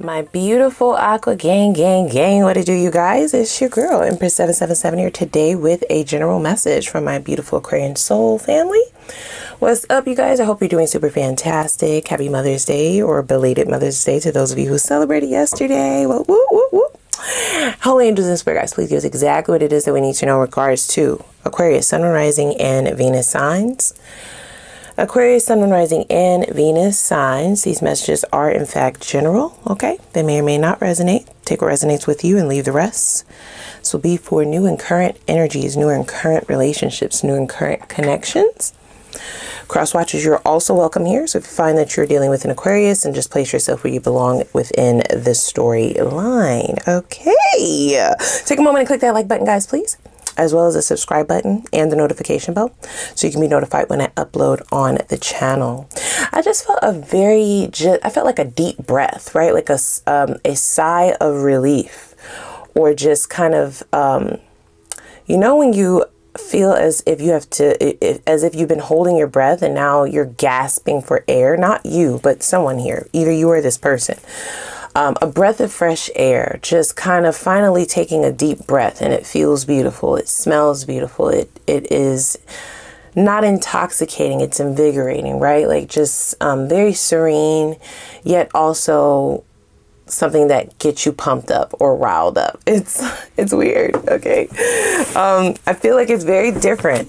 My beautiful Aqua gang, what it do, you guys? It's your girl, Empress 777 here today with a general message from my beautiful Aquarian soul family. What's up, you guys? I hope you're doing super fantastic. Happy Mother's Day or belated Mother's Day to those of you who celebrated yesterday. Whoop, whoop, whoop, whoop. Holy angels and spirit guys, please give us exactly what it is that we need to know in regards to Aquarius, Sun, Moon, Rising, and Venus signs. Aquarius, Sun, Moon, Rising, and Venus signs. These messages are in fact general, okay? They may or may not resonate. Take what resonates with you and leave the rest. This will be for new and current energies, new and current relationships, new and current connections. Cross watchers, you're also welcome here. So if you find that you're dealing with an Aquarius, and just place yourself where you belong within the storyline. Okay. Take a moment and click that like button, guys, please, as well as the subscribe button and the notification bell so you can be notified when I upload on the channel. I just felt I felt like a deep breath, right? Like a sigh of relief, or just kind of, you know, when you feel as if you have to, as if you've been holding your breath and now you're gasping for air, not you, but someone here, either you or this person. A breath of fresh air, just kind of finally taking a deep breath, and it feels beautiful. It smells beautiful. It is not intoxicating. It's invigorating, right? Like just very serene, yet also something that gets you pumped up or riled up. It's weird. Okay. I feel like it's very different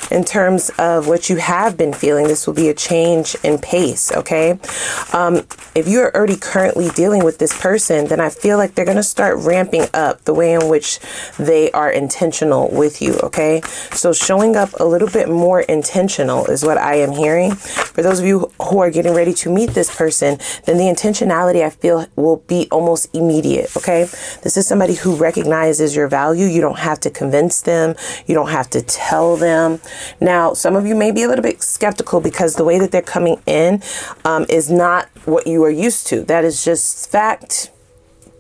in terms of what you have been feeling. This will be a change in pace, okay? If you're already currently dealing with this person, then I feel like they're going to start ramping up the way in which they are intentional with you, okay? So showing up a little bit more intentional is what I am hearing. For those of you who are getting ready to meet this person, then the intentionality, I feel, will be almost immediate, okay? This is somebody who recognizes your value. You don't have to convince them. You don't have to tell them. Now, some of you may be a little bit skeptical because the way that they're coming in is not what you are used to. That is just fact,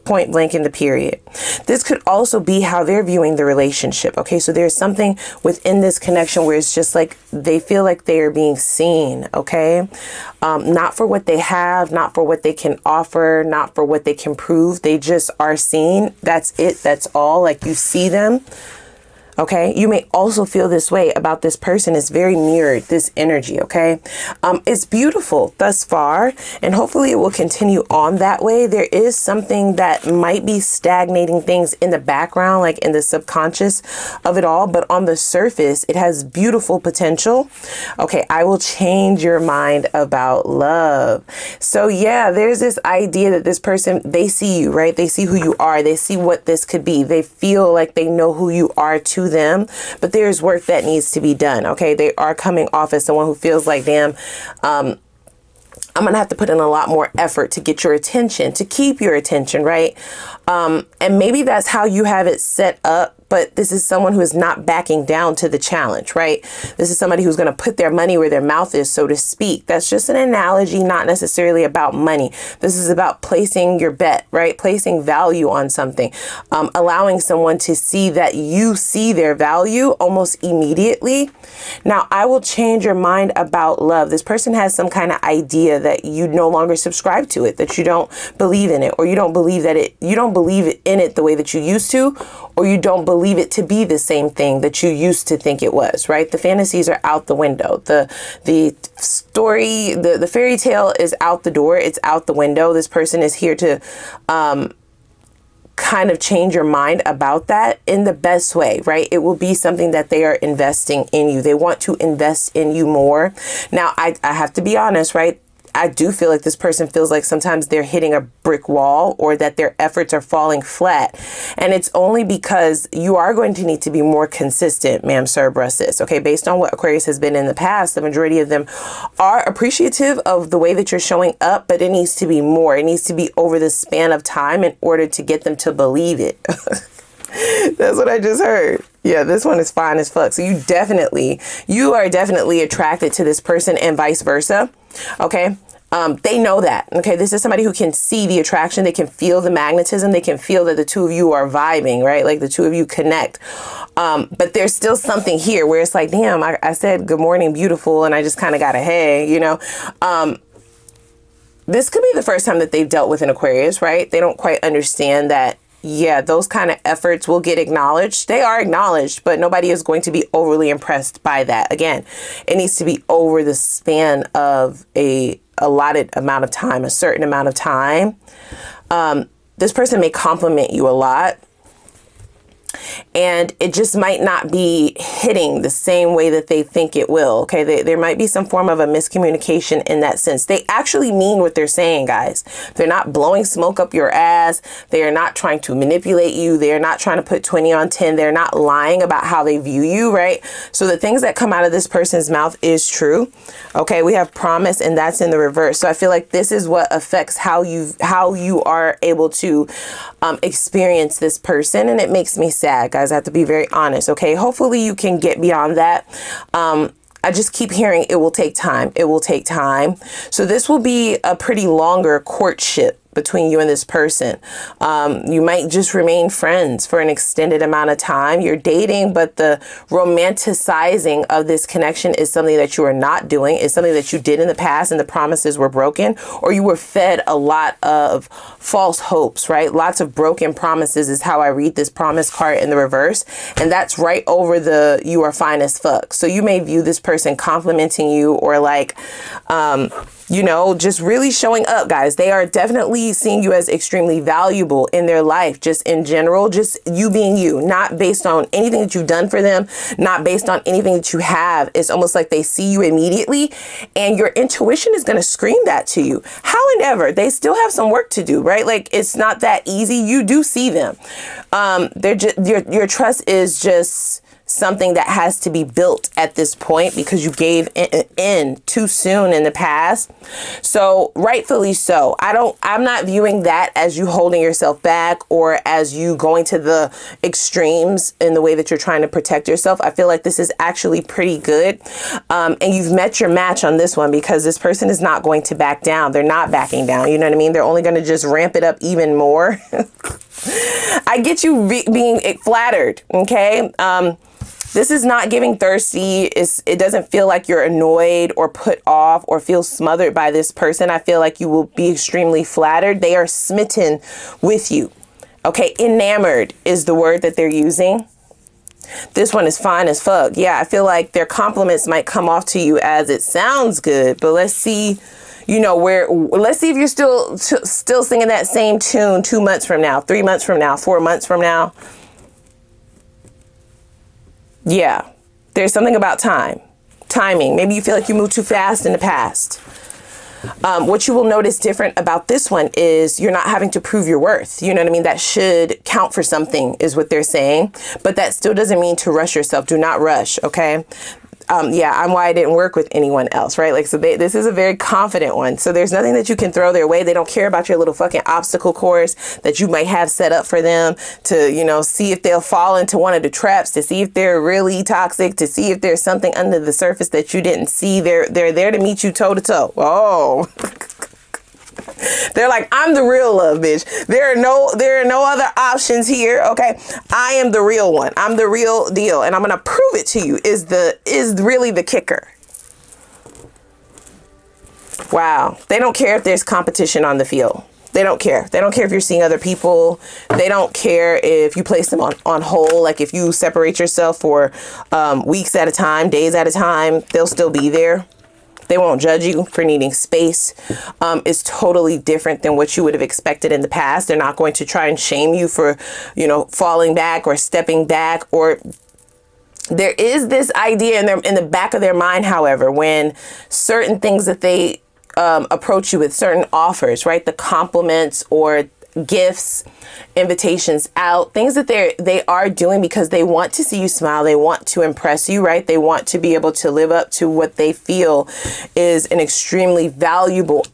point blank in the period. This could also be how they're viewing the relationship. Okay, so there's something within this connection where it's just like they feel like they are being seen. Okay, not for what they have, not for what they can offer, not for what they can prove. They just are seen. That's it. That's all. Like you see them. Okay, you may also feel this way about this person. It's very mirrored, this energy, okay? It's beautiful thus far, and hopefully it will continue on that way. There is something that might be stagnating things in the background, like in the subconscious of it all, but on the surface, it has beautiful potential. Okay, I will change your mind about love. So yeah, there's this idea that this person, they see you, right? They see who you are. They see what this could be. They feel like they know who you are to them, but there's work that needs to be done. Okay, they are coming off as someone who feels like, damn, I'm gonna have to put in a lot more effort to get your attention, to keep your attention, right? And maybe that's how you have it set up. But this is someone who is not backing down to the challenge, right? This is somebody who's going to put their money where their mouth is, so to speak. That's just an analogy, not necessarily about money. This is about placing your bet, right? Placing value on something, allowing someone to see that you see their value almost immediately. Now, I will change your mind about love. This person has some kind of idea that you no longer subscribe to it, that you don't believe in it, or you don't believe in it the way that you used to, or you don't believe it to be the same thing that you used to think it was, right? The fantasies are out the window. The story, the fairy tale is out the door. It's out the window. This person is here to kind of change your mind about that in the best way, right? It will be something that they are investing in you. They want to invest in you more. Now, I have to be honest, right? I do feel like this person feels like sometimes they're hitting a brick wall, or that their efforts are falling flat. And it's only because you are going to need to be more consistent, ma'am, sir, bruh, sis. Okay, based on what Aquarius has been in the past, the majority of them are appreciative of the way that you're showing up, but it needs to be more. It needs to be over the span of time in order to get them to believe it. That's what I just heard. Yeah, this one is fine as fuck. So you are definitely attracted to this person, and vice versa. Okay. They know that. Okay. This is somebody who can see the attraction. They can feel the magnetism. They can feel that the two of you are vibing, right? Like the two of you connect. But there's still something here where it's like, damn, I said, good morning, beautiful. And I just kind of got a hey, you know, this could be the first time that they've dealt with an Aquarius, right? They don't quite understand that, yeah, those kind of efforts will get acknowledged. They are acknowledged, but nobody is going to be overly impressed by that. Again, it needs to be over the span of a allotted amount of time, a certain amount of time. This person may compliment you a lot, and it just might not be hitting the same way that they think it will. Okay, there might be some form of a miscommunication in that sense. They actually mean what they're saying, guys. They're not blowing smoke up your ass. They are not trying to manipulate you. They are not trying to put 20 on 10. They're not lying about how they view you, right? So the things that come out of this person's mouth is true. Okay, we have promise, and that's in the reverse. So I feel like this is what affects how you are able to experience this person, and it makes me sad, guys. I have to be very honest. Okay, hopefully you can get beyond that. I just keep hearing it will take time. It will take time. So this will be a pretty longer courtship between you and this person. You might just remain friends for an extended amount of time. You're dating, but the romanticizing of this connection is something that you are not doing. It's something that you did in the past and the promises were broken, or you were fed a lot of false hopes, right? Lots of broken promises is how I read this promise card in the reverse. And that's right over the you are fine as fuck. So you may view this person complimenting you, or like, you know, just really showing up, guys. They are definitely seeing you as extremely valuable in their life, just in general, just you being you, not based on anything that you've done for them, not based on anything that you have. It's almost like they see you immediately, and your intuition is going to scream that to you. However, they still have some work to do, right? Like, it's not that easy. You do see them. They're just, your trust is just something that has to be built at this point, because you gave in too soon in the past. So rightfully so. I'm not viewing that as you holding yourself back, or as you going to the extremes in the way that you're trying to protect yourself. I feel like this is actually pretty good. And you've met your match on this one, because this person is not going to back down. They're not backing down. You know what I mean? They're only going to just ramp it up even more. I get you being flattered. Okay. This is not giving thirsty. It doesn't feel like you're annoyed or put off or feel smothered by this person. I feel like you will be extremely flattered. They are smitten with you. Okay, enamored is the word that they're using. This one is fine as fuck. Yeah, I feel like their compliments might come off to you as it sounds good, but let's see, you know, let's see if you're still singing that same tune 2 months from now, 3 months from now, 4 months from now. Yeah, there's something about timing. Maybe you feel like you moved too fast in the past. What you will notice different about this one is you're not having to prove your worth. You know what I mean? That should count for something is what they're saying. But that still doesn't mean to rush yourself. Do not rush, okay? Yeah, I'm why I didn't work with anyone else, right? Like, so this is a very confident one. So there's nothing that you can throw their way. They don't care about your little fucking obstacle course that you might have set up for them to, you know, see if they'll fall into one of the traps, to see if they're really toxic, to see if there's something under the surface that you didn't see. They're there to meet you toe to toe. Oh. They're like, I'm the real love, bitch. There are no other options here. Okay. I am the real one. I'm the real deal. And I'm going to prove it to you is really the kicker. Wow. They don't care if there's competition on the field. They don't care. They don't care if you're seeing other people. They don't care if you place them on hold. Like if you separate yourself for weeks at a time, days at a time, they'll still be there. They won't judge you for needing space. It's totally different than what you would have expected in the past. They're not going to try and shame you for, you know, falling back or stepping back. Or there is this idea in the back of their mind, however, when certain things that they approach you with, certain offers, right? The compliments or gifts, invitations out, things that they are doing because they want to see you smile. They want to impress you, right? They want to be able to live up to what they feel is an extremely valuable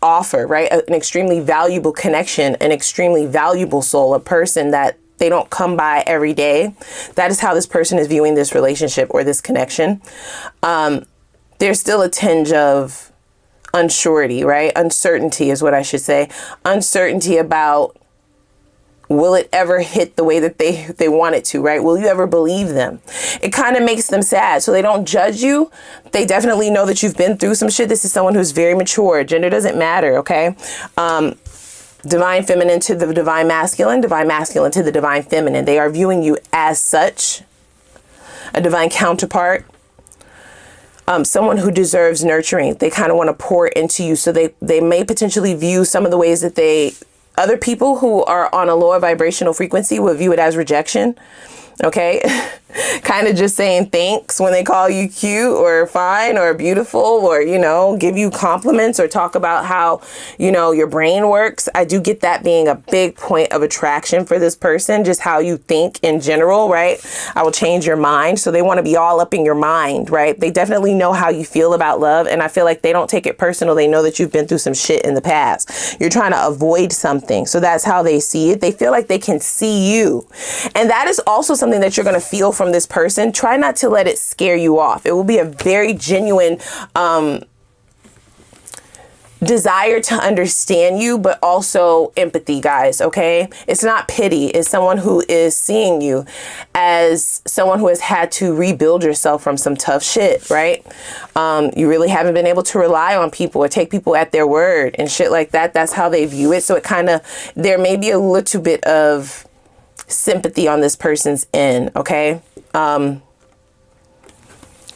offer, right? An extremely valuable connection, an extremely valuable soul, a person that they don't come by every day. That is how this person is viewing this relationship or this connection. There's still a tinge of unsurety, right? Uncertainty is what I should say. Uncertainty about will it ever hit the way that they want it to, right? Will you ever believe them? It kind of makes them sad. So they don't judge you. They definitely know that you've been through some shit. This is someone who's very mature. Gender doesn't matter, okay? Divine feminine to the divine masculine to the divine feminine. They are viewing you as such, a divine counterpart. Someone who deserves nurturing. They kind of want to pour into you. So they may potentially view some of the ways that other people who are on a lower vibrational frequency will view it as rejection. Okay. Kind of just saying thanks when they call you cute or fine or beautiful, or, you know, give you compliments or talk about how, you know, your brain works. I do get that being a big point of attraction for this person, just how you think in general, right? I will change your mind. So they want to be all up in your mind, right? They definitely know how you feel about love. And I feel like they don't take it personal. They know that you've been through some shit in the past. You're trying to avoid something. So that's how they see it. They feel like they can see you. And that is also something that you're going to feel from this person. Try not to let it scare you off. It will be a very genuine desire to understand you, but also empathy, guys. Okay. It's not pity. It's someone who is seeing you as someone who has had to rebuild yourself from some tough shit, right? You really haven't been able to rely on people or take people at their word and shit like that. That's how they view it. So it kind of, there may be a little bit of sympathy on this person's end. Okay.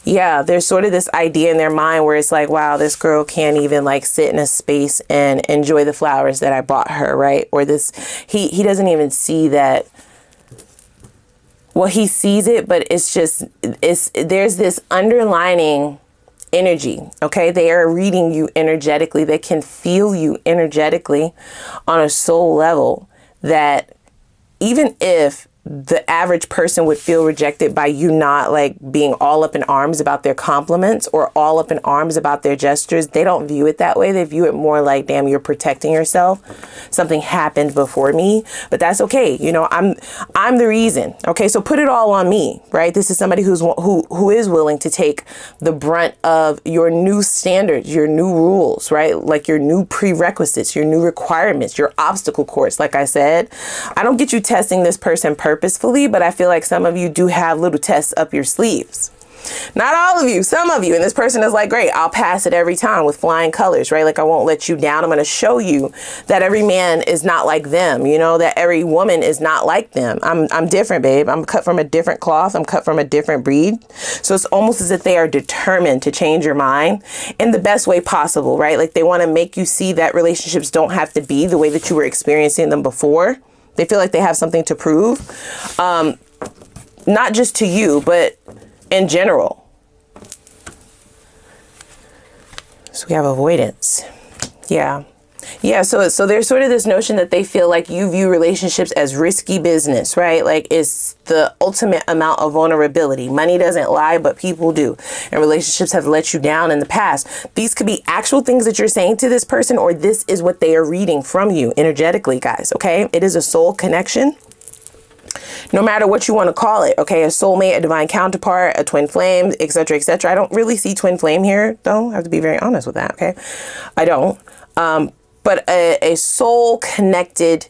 Yeah, there's sort of this idea in their mind where it's like, wow, this girl can't even like sit in a space and enjoy the flowers that I bought her, right? Or this, he doesn't even see that. Well, he sees it, but it's just, there's this underlining energy. Okay. They are reading you energetically. They can feel you energetically on a soul level, that even if the average person would feel rejected by you not like being all up in arms about their compliments or all up in arms about their gestures, they don't view it that way. They view it more like, damn, you're protecting yourself. Something happened before me, but that's okay. You know, I'm the reason. Okay. So put it all on me, right? This is somebody who is willing to take the brunt of your new standards, your new rules, right? Like your new prerequisites, your new requirements, your obstacle course. Like I said, I don't get you testing this person purposefully, but I feel like some of you do have little tests up your sleeves. Not all of you, some of you. And this person is like, great, I'll pass it every time with flying colors, right? Like I won't let you down. I'm going to show you that every man is not like them, you know, that every woman is not like them. I'm different, babe. I'm cut from a different cloth. I'm cut from a different breed. So it's almost as if they are determined to change your mind in the best way possible, right? Like they want to make you see that relationships don't have to be the way that you were experiencing them before. They feel like they have something to prove, not just to you, but in general. So we have avoidance. Yeah. Yeah. So there's sort of this notion that they feel like you view relationships as risky business, right? Like it's the ultimate amount of vulnerability. Money doesn't lie, but people do. And relationships have let you down in the past. These could be actual things that you're saying to this person, or this is what they are reading from you energetically, guys. Okay. It is a soul connection. No matter what you want to call it. Okay. A soulmate, a divine counterpart, a twin flame, etc., etc. I don't really see twin flame here, though. I have to be very honest with that. Okay. I don't. But a soul connected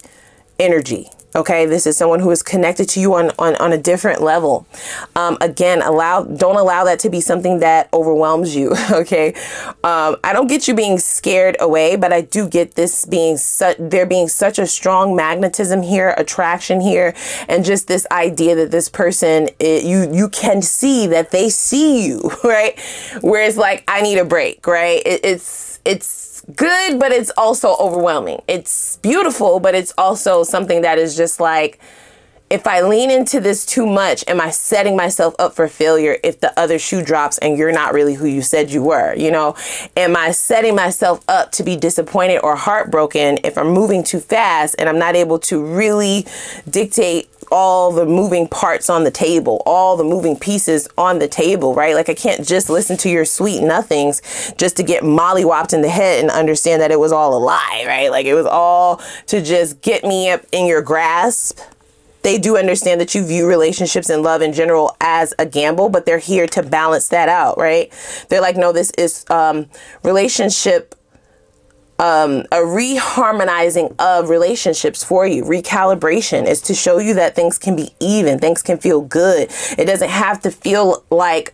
energy. Okay. This is someone who is connected to you on a different level. Again, don't allow that to be something that overwhelms you. Okay. I don't get you being scared away, but I do get this being there being such a strong magnetism here, attraction here, and just this idea that this person, you can see that they see you, right? Whereas like, I need a break, right? It's good, but it's also overwhelming. It's beautiful, but it's also something that is just like, if I lean into this too much, am I setting myself up for failure if the other shoe drops and you're not really who you said you were? You know, am I setting myself up to be disappointed or heartbroken if I'm moving too fast and I'm not able to really dictate all the moving parts on the table, all the moving pieces on the table, right? Like I can't just listen to your sweet nothings just to get mollywopped in the head and understand that it was all a lie, right? Like it was all to just get me up in your grasp. They do understand that you view relationships and love in general as a gamble, but they're here to balance that out, right? They're like, no, this is relationship reharmonizing of relationships for you. Recalibration is to show you that things can be even. Things can feel good. It doesn't have to feel like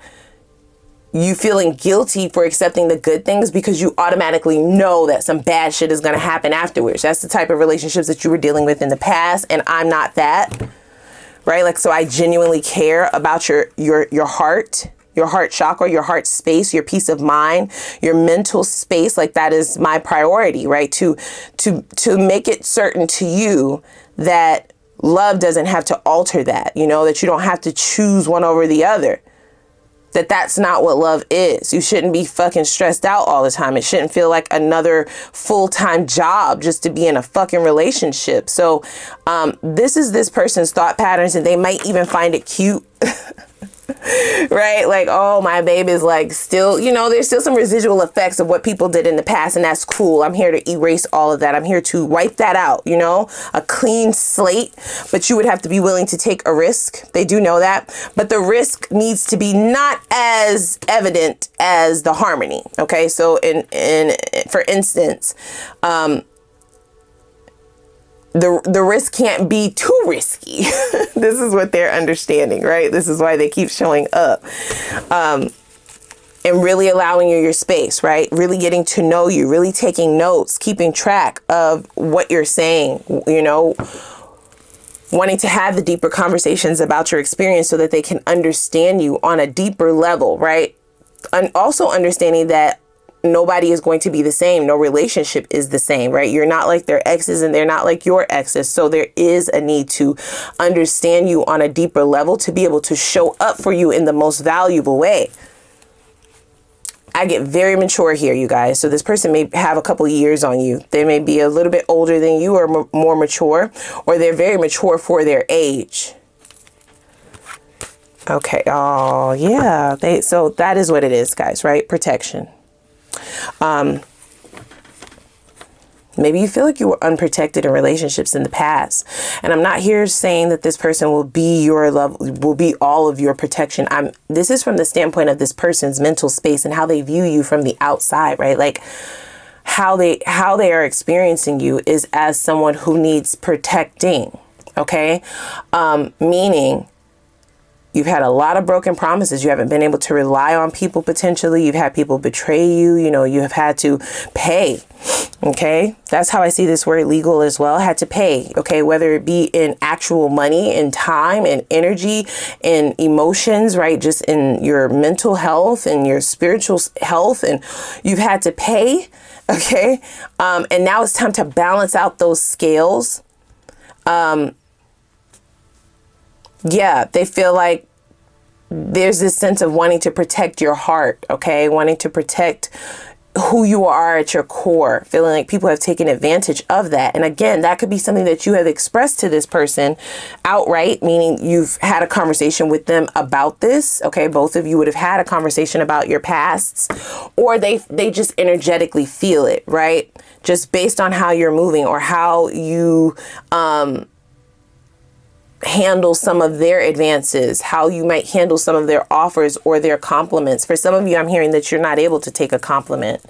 you feeling guilty for accepting the good things because you automatically know that some bad shit is going to happen afterwards. That's the type of relationships that you were dealing with in the past. And I'm not that, right? Like, so I genuinely care about your heart, your heart chakra, your heart space, your peace of mind, your mental space. Like, that is my priority, right? To make it certain to you that love doesn't have to alter that, you know, that you don't have to choose one over the other. That's not what love is. You shouldn't be fucking stressed out all the time. It shouldn't feel like another full-time job just to be in a fucking relationship. So this is this person's thought patterns, and they might even find it cute. Right? Like, oh, my baby's like still, you know, there's still some residual effects of what people did in the past, and that's cool. I'm here to erase all of that. I'm here to wipe that out, you know, a clean slate. But you would have to be willing to take a risk. They do know that. But the risk needs to be not as evident as the harmony. Okay, so for instance, the risk can't be too risky. This is what they're understanding, right? This is why they keep showing up. And really allowing you your space, right? Really getting to know you, really taking notes, keeping track of what you're saying, you know, wanting to have the deeper conversations about your experience so that they can understand you on a deeper level, right? And also understanding that nobody is going to be the same. No relationship is the same, right? You're not like their exes and they're not like your exes. So there is a need to understand you on a deeper level to be able to show up for you in the most valuable way. I get very mature here, you guys. So this person may have a couple of years on you. They may be a little bit older than you or more mature, or they're very mature for their age. Okay. Oh, yeah. So that is what it is, guys, right? Protection. Maybe you feel like you were unprotected in relationships in the past. And I'm not here saying that this person will be your love, will be all of your protection. This is from the standpoint of this person's mental space and how they view you from the outside, right? Like how they are experiencing you is as someone who needs protecting. Okay. Meaning, you've had a lot of broken promises. You haven't been able to rely on people potentially. You've had people betray you. You know, you have had to pay. Okay. That's how I see this word legal as well. Had to pay. Okay. Whether it be in actual money, in time, in energy, in emotions, right? Just in your mental health and your spiritual health. And you've had to pay. Okay. And now it's time to balance out those scales. Yeah, they feel like there's this sense of wanting to protect your heart, okay? Wanting to protect who you are at your core, feeling like people have taken advantage of that. And again, that could be something that you have expressed to this person outright, meaning you've had a conversation with them about this, okay? Both of you would have had a conversation about your pasts, or they just energetically feel it, right? Just based on how you're moving or how you, handle some of their advances, how you might handle some of their offers or their compliments. For some of you, I'm hearing that you're not able to take a compliment.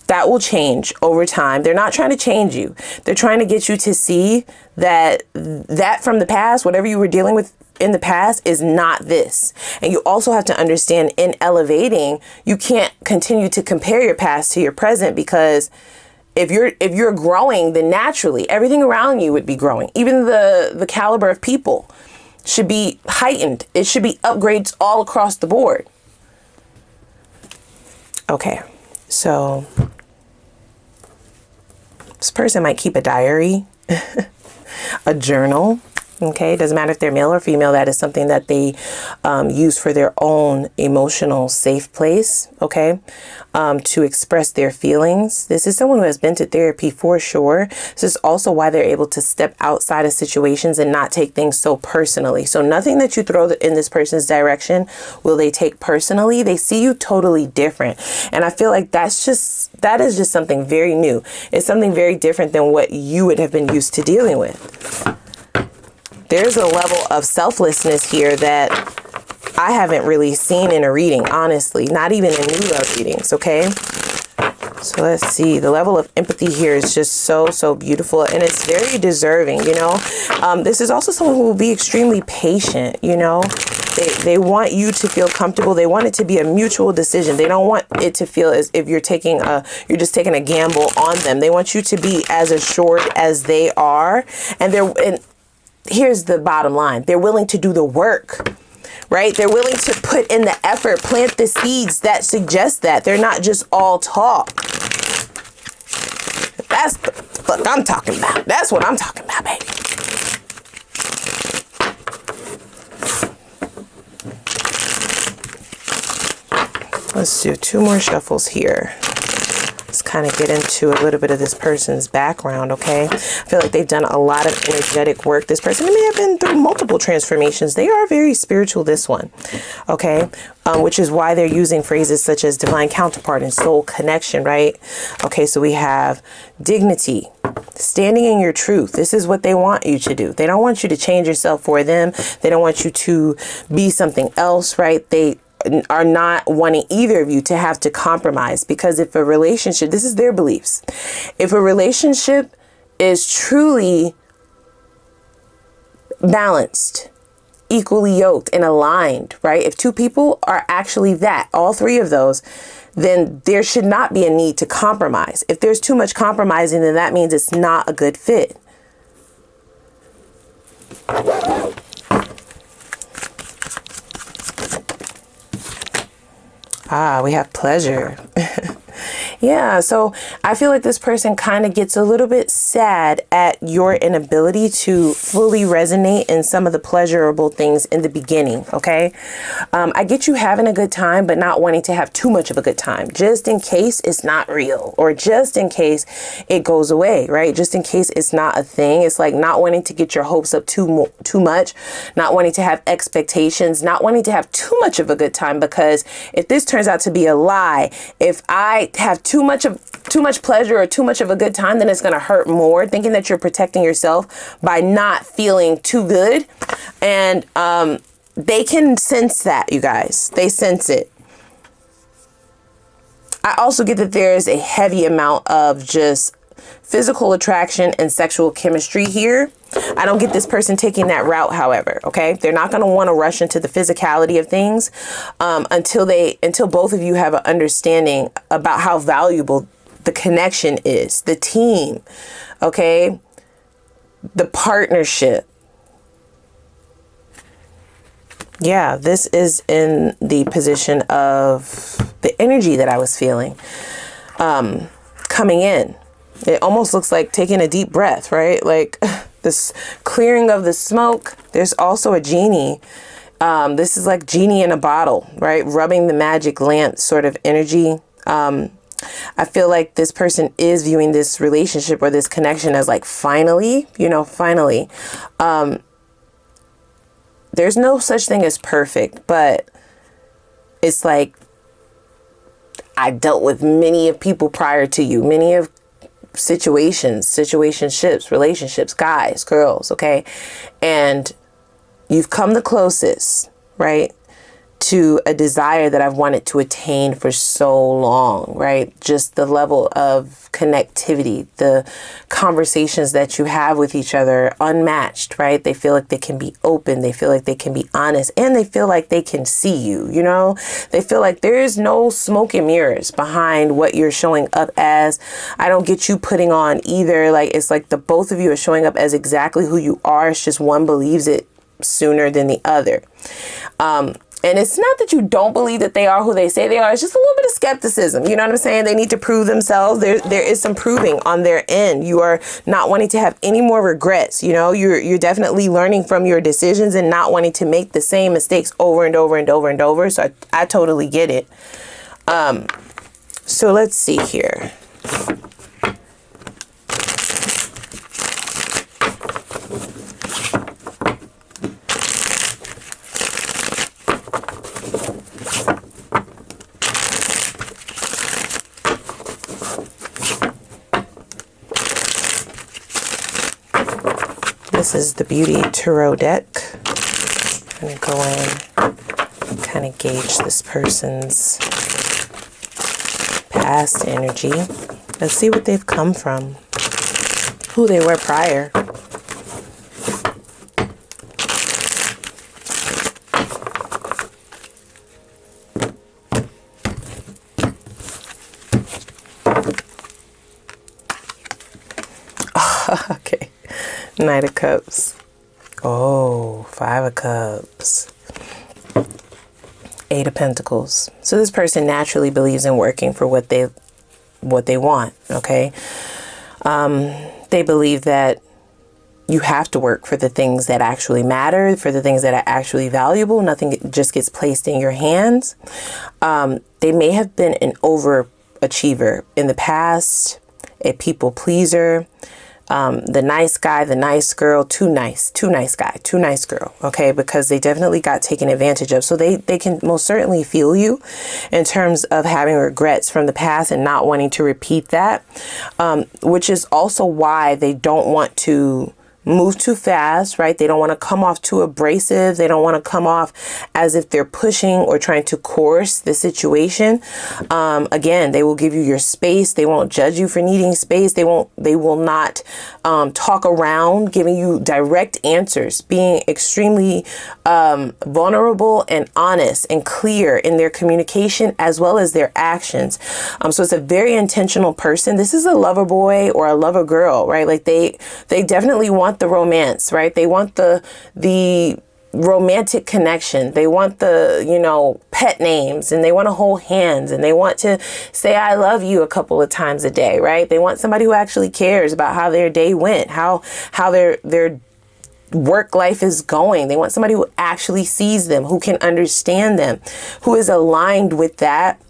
That will change over time. They're not trying to change you. They're trying to get you to see that from the past, whatever you were dealing with in the past is not this. And you also have to understand in elevating, you can't continue to compare your past to your present, because if you're growing, then naturally everything around you would be growing. Even the caliber of people should be heightened. It should be upgrades all across the board. Okay, so this person might keep a diary, a journal. Okay, it doesn't matter if they're male or female. That is something that they use for their own emotional safe place, okay, to express their feelings. This is someone who has been to therapy for sure. This is also why they're able to step outside of situations and not take things so personally. So nothing that you throw in this person's direction will they take personally. They see you totally different. And I feel like that is just something very new. It's something very different than what you would have been used to dealing with. There's a level of selflessness here that I haven't really seen in a reading, honestly, not even in new love readings, okay? So let's see, the level of empathy here is just so beautiful, and it's very deserving, you know. This is also someone who will be extremely patient, you know. They want you to feel comfortable. They want it to be a mutual decision. They don't want it to feel as if you're just taking a gamble on them. They want you to be as assured as they are, and here's the bottom line: they're willing to do the work. Right? They're willing to put in the effort, plant the seeds that suggest that. They're not just all talk. That's the fuck I'm talking about. That's what I'm talking about, baby. Let's do 2 more shuffles here. Let's kind of get into a little bit of this person's background, okay? I feel like they've done a lot of energetic work. This person may have been through multiple transformations. They are very spiritual, this one, okay? Which is why they're using phrases such as divine counterpart and soul connection, right? Okay, so we have dignity, standing in your truth. This is what they want you to do. They don't want you to change yourself for them. They don't want you to be something else, right? They are not wanting either of you to have to compromise, because if a relationship, this is their beliefs, if a relationship is truly balanced, equally yoked and aligned, right? If 2 people are actually that, all 3 of those, then there should not be a need to compromise. If there's too much compromising, then that means it's not a good fit. Ah, we have pleasure. Yeah, so I feel like this person kind of gets a little bit sad at your inability to fully resonate in some of the pleasurable things in the beginning, okay? I get you having a good time, but not wanting to have too much of a good time, just in case it's not real, or just in case it goes away, right? Just in case it's not a thing. It's like not wanting to get your hopes up too much, not wanting to have expectations, not wanting to have too much of a good time, because if this turns out to be a lie, if I have too much pleasure or too much of a good time, then it's going to hurt more, thinking that you're protecting yourself by not feeling too good. And they can sense that, you guys. They sense it. I also get that there is a heavy amount of just physical attraction and sexual chemistry here. I don't get this person taking that route, however, okay? They're not going to want to rush into the physicality of things until both of you have an understanding about how valuable the connection is, the team, okay? The partnership. Yeah, this is in the position of the energy that I was feeling coming in. It almost looks like taking a deep breath, right? Like this clearing of the smoke. There's also a genie. This is like genie in a bottle, right? Rubbing the magic lamp sort of energy. I feel like this person is viewing this relationship or this connection as like, finally, finally. There's no such thing as perfect, but it's like, I dealt with many of people prior to you, many of situationships, relationships, guys, girls, okay? And you've come the closest, right, to a desire that I've wanted to attain for so long, right? Just the level of connectivity, the conversations that you have with each other, unmatched, right? They feel like they can be open. They feel like they can be honest, and they feel like they can see you, They feel like there is no smoke and mirrors behind what you're showing up as. I don't get you putting on either. Like, it's like the both of you are showing up as exactly who you are. It's just one believes it sooner than the other. And it's not that you don't believe that they are who they say they are. It's just a little bit of skepticism. You know what I'm saying? They need to prove themselves. There is some proving on their end. You are not wanting to have any more regrets. You're definitely learning from your decisions and not wanting to make the same mistakes over and over and over and over. So I totally get it. So let's see here. This is the Beauty Tarot deck. I'm going to go in and kind of gauge this person's past past energy. Let's see what they've come from, who they were prior. Okay, Knight of Cups. Oh, Five of Cups. Eight of Pentacles. So this person naturally believes in working for what they want, okay? They believe that you have to work for the things that actually matter, for the things that are actually valuable. Nothing just gets placed in your hands. They may have been an overachiever in the past, a people pleaser, the nice guy, the nice girl, too nice guy, too nice girl. Okay. Because they definitely got taken advantage of. So they can most certainly feel you in terms of having regrets from the past and not wanting to repeat that. Which is also why they don't want to move too fast, right? They don't want to come off too abrasive. They don't want to come off as if they're pushing or trying to coerce the situation. Again, they will give you your space. They won't judge you for needing space. They will not talk around, giving you direct answers, being extremely vulnerable and honest and clear in their communication as well as their actions. So it's a very intentional person. This is a lover boy or a lover girl, right? Like they definitely want the romance, right? They want the romantic connection. They want the, pet names, and they want to hold hands, and they want to say, I love you a couple of times a day, right? They want somebody who actually cares about how their day went, how their work life is going. They want somebody who actually sees them, who can understand them, who is aligned with that.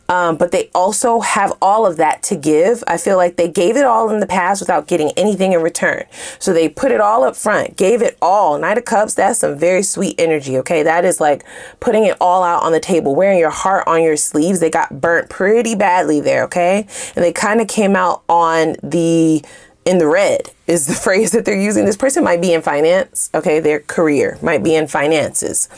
But they also have all of that to give. I feel like they gave it all in the past without getting anything in return. So they put it all up front, gave it all. Knight of Cups, that's some very sweet energy. Okay. That is like putting it all out on the table, wearing your heart on your sleeves. They got burnt pretty badly there. Okay. And they kind of came out in the red is the phrase that they're using. This person might be in finance. Okay. Their career might be in finances,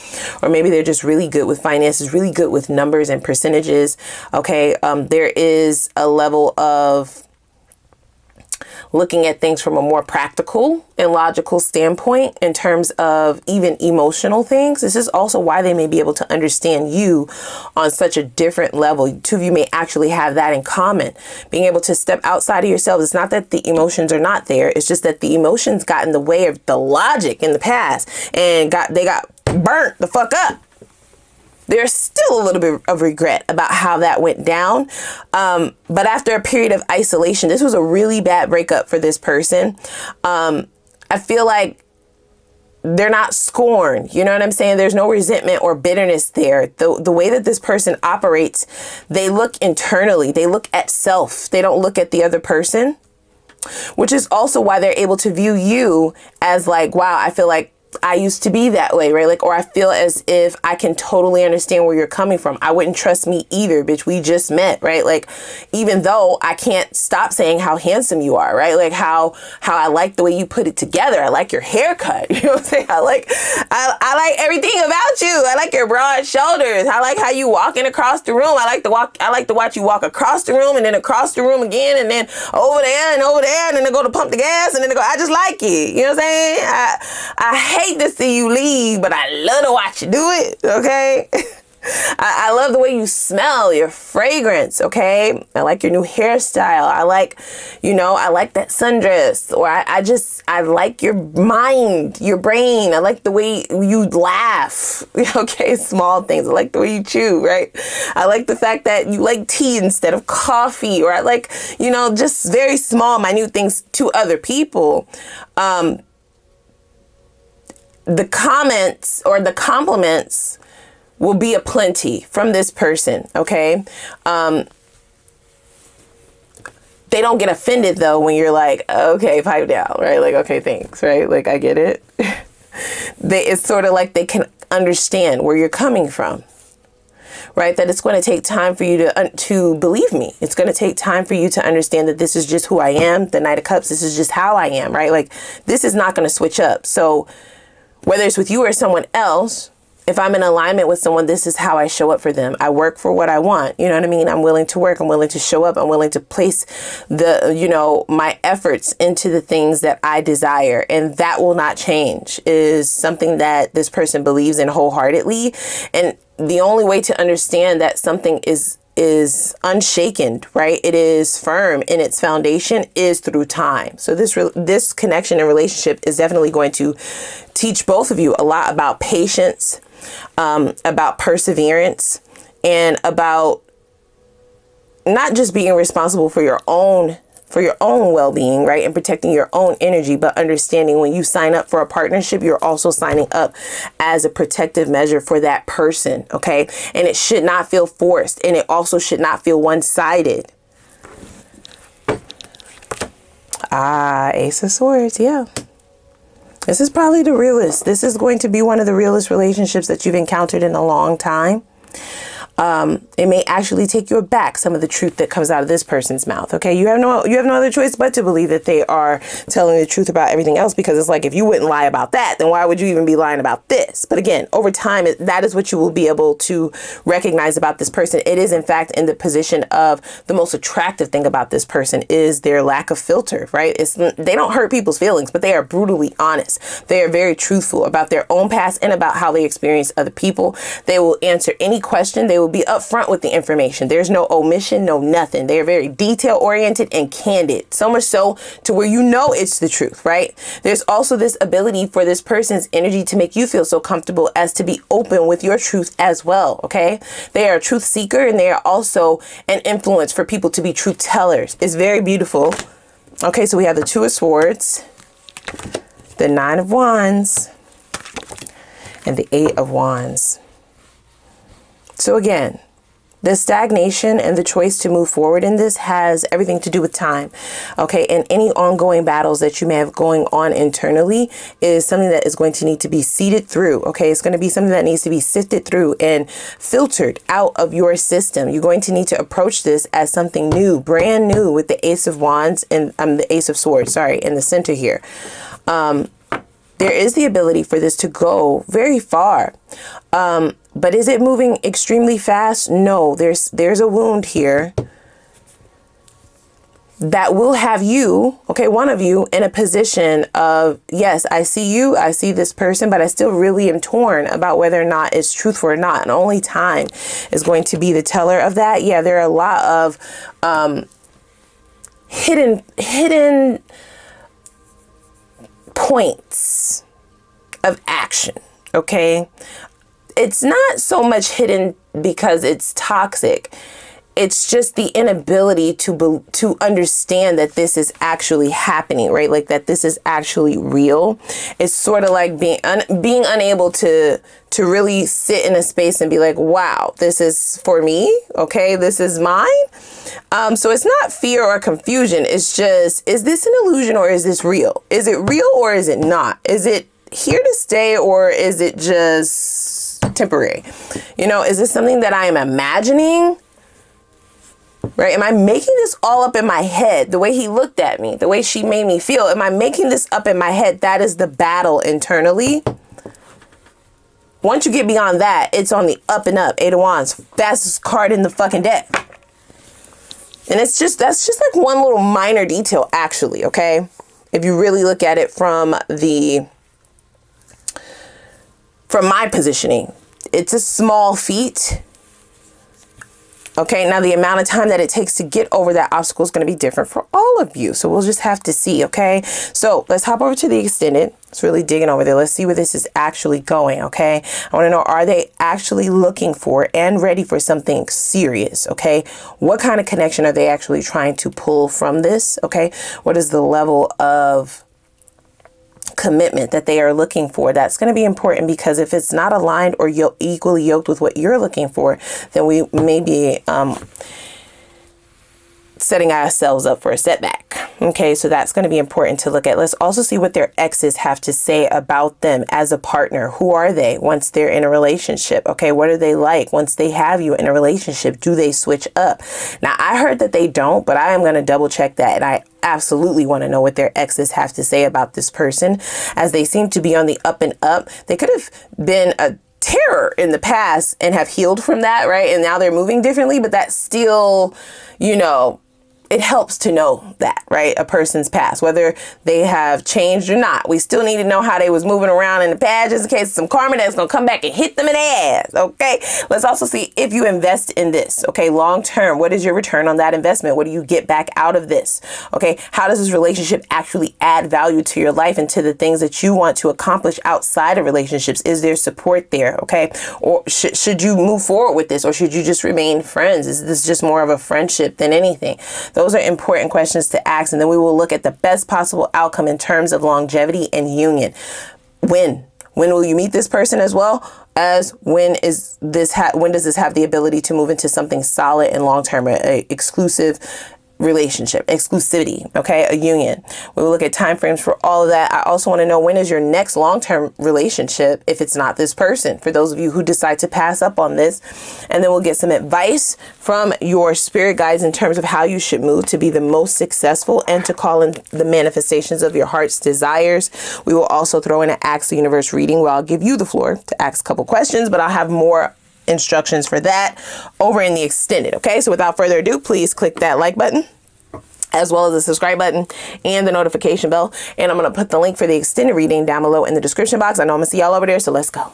or maybe they're just really good with finances, really good with numbers and percentages. Okay. There is a level of looking at things from a more practical and logical standpoint in terms of even emotional things. This is also why they may be able to understand you on such a different level. Two of you may actually have that in common, being able to step outside of yourselves. It's not that the emotions are not there. It's just that the emotions got in the way of the logic in the past and they got burnt the fuck up. There's still a little bit of regret about how that went down. But after a period of isolation, this was a really bad breakup for this person. I feel like they're not scorned. You know what I'm saying? There's no resentment or bitterness there. The way that this person operates, they look internally. They look at self. They don't look at the other person, which is also why they're able to view you as like, wow, I feel like I used to be that way, right? Like, or I feel as if I can totally understand where you're coming from. I wouldn't trust me either, bitch. We just met, right? Like, even though I can't stop saying how handsome you are, right? Like how I like the way you put it together. I like your haircut. You know what I'm saying? I like everything about you. I like your broad shoulders. I like how you walking across the room. I like to watch you walk across the room and then across the room again and then over there and then go to pump the gas and then I just like it. You know what I'm saying? I hate to see you leave, but I love to watch you do it. Okay. I love the way you smell, your fragrance. Okay. I like your new hairstyle. I like that sundress, or I like your mind, your brain. I like the way you laugh. Okay. Small things. I like the way you chew, right? I like the fact that you like tea instead of coffee, or I like, just very small, minute things to other people. The comments or the compliments will be aplenty from this person. Okay. They don't get offended though when you're like, okay, pipe down, right? Like, okay, thanks, right? Like, I get it. It's sort of like they can understand where you're coming from, right? That it's going to take time for you to believe me. It's going to take time for you to understand that this is just who I am. The Knight of Cups, this is just how I am, right? Like, this is not going to switch up. So whether it's with you or someone else, If I'm in alignment with someone, this is how I show up for them. I work for what I want. You know what I mean? I'm willing to work. I'm willing to show up. I'm willing to place the, you know, my efforts into the things that I desire. And that will not change, is something that this person believes in wholeheartedly. And the only way to understand that something is unshaken, right? It is firm in its foundation, is through time. So this connection and relationship is definitely going to teach both of you a lot about patience, about perseverance, and about not just being responsible for your own well-being, right? And protecting your own energy, but understanding when you sign up for a partnership, you're also signing up as a protective measure for that person. Okay. And it should not feel forced, and it also should not feel one-sided. Ace of Swords. Yeah. This is probably the realest. This is going to be one of the realest relationships that you've encountered in a long time. It may actually take you aback, some of the truth that comes out of this person's mouth. Okay. You have no other choice but to believe that they are telling the truth about everything else, because it's like, if you wouldn't lie about that, then why would you even be lying about this? But again, over time, that is what you will be able to recognize about this person. It is in fact in the position of the most attractive thing about this person is their lack of filter, right? They don't hurt people's feelings, but they are brutally honest. They are very truthful about their own past and about how they experience other people. They will answer any question. They will be upfront with the information. There's no omission, no nothing. They are very detail oriented and candid, so much so to where you know it's the truth, right? There's also this ability for this person's energy to make you feel so comfortable as to be open with your truth as well. Okay. They are a truth seeker, and they are also an influence for people to be truth tellers. It's very beautiful. Okay. So we have the Two of Swords, the Nine of Wands, and the Eight of Wands. So again, the stagnation and the choice to move forward in this has everything to do with time. Okay. And any ongoing battles that you may have going on internally is something that is going to need to be seeded through. Okay. It's going to be something that needs to be sifted through and filtered out of your system. You're going to need to approach this as something new, brand new, with the Ace of Wands and the Ace of Swords, sorry, in the center here. There is the ability for this to go very far. But is it moving extremely fast? No, there's a wound here that will have you, okay, one of you, in a position of, yes, I see you, I see this person, but I still really am torn about whether or not it's truthful or not. And only time is going to be the teller of that. Yeah, there are a lot of hidden points of action. Okay. It's not so much hidden because it's toxic. It's just the inability to understand that this is actually happening, right? Like that this is actually real. It's sort of like being unable to really sit in a space and be like, wow, this is for me. Okay, this is mine. So it's not fear or confusion. It's just, is this an illusion or is this real? Is it real or is it not? Is it here to stay or is it just temporary? You know, is this something that I am imagining? Right? Am I making this all up in my head? The way he looked at me, the way she made me feel. Am I making this up in my head? That is the battle internally. Once you get beyond that, it's on the up and up. Eight of Wands, fastest card in the fucking deck. And that's just like one little minor detail, actually. Okay. If you really look at it from my positioning, it's a small feat. Okay, now the amount of time that it takes to get over that obstacle is going to be different for all of you. So we'll just have to see, okay? So let's hop over to the extended. It's really digging over there. Let's see where this is actually going, okay? I want to know, are they actually looking for and ready for something serious, okay? What kind of connection are they actually trying to pull from this, okay? What is the level of commitment that they are looking for? That's going to be important, because if it's not aligned or equally yoked with what you're looking for, then we may be setting ourselves up for a setback. Okay, so that's going to be important to look at. Let's also see what their exes have to say about them as a partner. Who are they once they're in a relationship? Okay, what are they like once they have you in a relationship? Do they switch up? Now, I heard that they don't, but I am going to double check that. And I absolutely want to know what their exes have to say about this person, as they seem to be on the up and up. They could have been a terror in the past and have healed from that, right? And now they're moving differently, but that's still, you know, it helps to know that, right? A person's past, whether they have changed or not. We still need to know how they was moving around in the past, just in case some karma that's going to come back and hit them in the ass. Okay. Let's also see if you invest in this. Okay. Long term, what is your return on that investment? What do you get back out of this? Okay. How does this relationship actually add value to your life and to the things that you want to accomplish outside of relationships? Is there support there? Okay. Or should you move forward with this, or should you just remain friends? Is this just more of a friendship than anything? Those are important questions to ask. And then we will look at the best possible outcome in terms of longevity and union. When will you meet this person, as well as when does this have the ability to move into something solid and long-term, a exclusive relationship, exclusivity, okay, a union. We will look at timeframes for all of that. I also want to know, when is your next long-term relationship if it's not this person, for those of you who decide to pass up on this. And then we'll get some advice from your spirit guides in terms of how you should move to be the most successful and to call in the manifestations of your heart's desires. We will also throw in an Ask the Universe reading where I'll give you the floor to ask a couple questions, but I'll have more instructions for that over in the extended. Okay, so without further ado, please click that like button, as well as the subscribe button and the notification bell. And I'm going to put the link for the extended reading down below in the description box. I know I'm going to see y'all over there, so let's go.